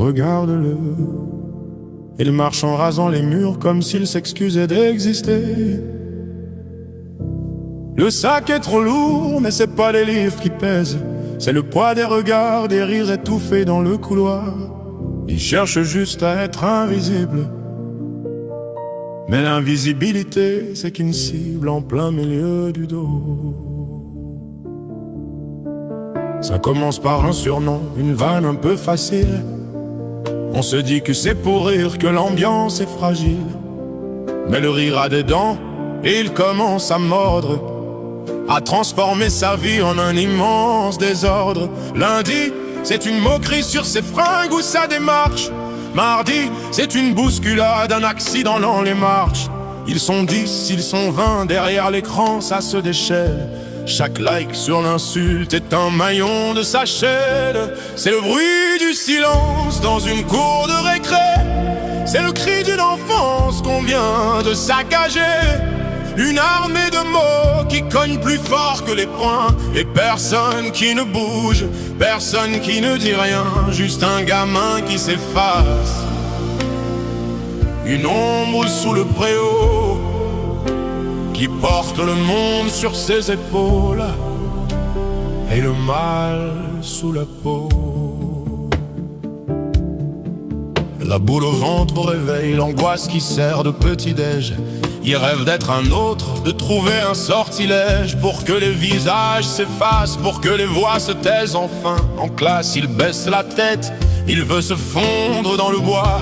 regarde-le. Il marche en rasant les murs comme s'il s'excusait d'exister. Le sac est trop lourd, mais c'est pas les livres qui pèsent, c'est le poids des regards, des rires étouffés dans le couloir. Il cherche juste à être invisible, mais l'invisibilité, c'est qu'une cible en plein milieu du dos. Ça commence par un surnom, une vanne un peu facile. On se dit que c'est pour rire que l'ambiance est fragile. Mais le rire a des dents et il commence à mordre, à transformer sa vie en un immense désordre. Lundi, c'est une moquerie sur ses fringues ou sa démarche. Mardi, c'est une bousculade, un accident dans les marches. Ils sont 10, ils sont 20, derrière l'écran ça se déchaîne. Chaque like sur l'insulte est un maillon de sa chaîne. C'est le bruit du silence dans une cour de récré. C'est le cri d'une enfance qu'on vient de saccager. Une armée de mots qui cognent plus fort que les poings. Et personne qui ne bouge, personne qui ne dit rien. Juste un gamin qui s'efface, une ombre sous le préau, qui porte le monde sur ses épaules et le mal sous la peau. La boule au ventre au réveil, l'angoisse qui sert de petit-déj. Il rêve d'être un autre, de trouver un sortilège pour que les visages s'effacent, pour que les voix se taisent enfin. En classe, il baisse la tête, il veut se fondre dans le bois.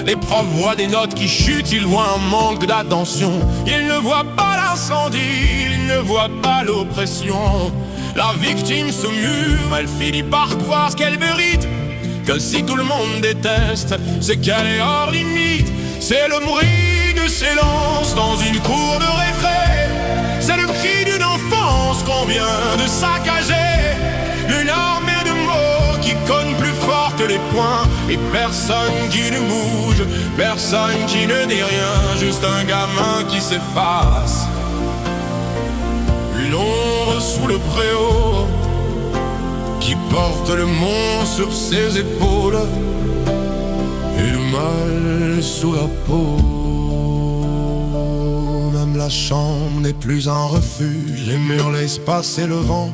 Les profs voient des notes qui chutent, ils voient un manque d'attention. Ils ne voient pas l'incendie, ils ne voient pas l'oppression. La victime se mure, elle finit par croire ce qu'elle mérite, que si tout le monde déteste, c'est qu'elle est hors limite. C'est le bruit de silence dans une cour de récré. C'est le cri d'une enfance qu'on vient de saccager. Une armée de mots qui cognent plus fort que les poings. Et personne qui ne bouge, personne qui ne dit rien. Juste un gamin qui s'efface, une ombre sous le préau, qui porte le monde sur ses épaules et le mal sous la peau. Même la chambre n'est plus un refuge, les murs laissent passer le vent.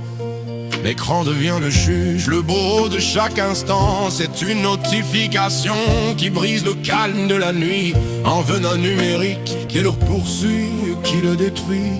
L'écran devient le juge, le bourreau de chaque instant. C'est une notification qui brise le calme de la nuit. Un venin numérique qui le poursuit, qui le détruit.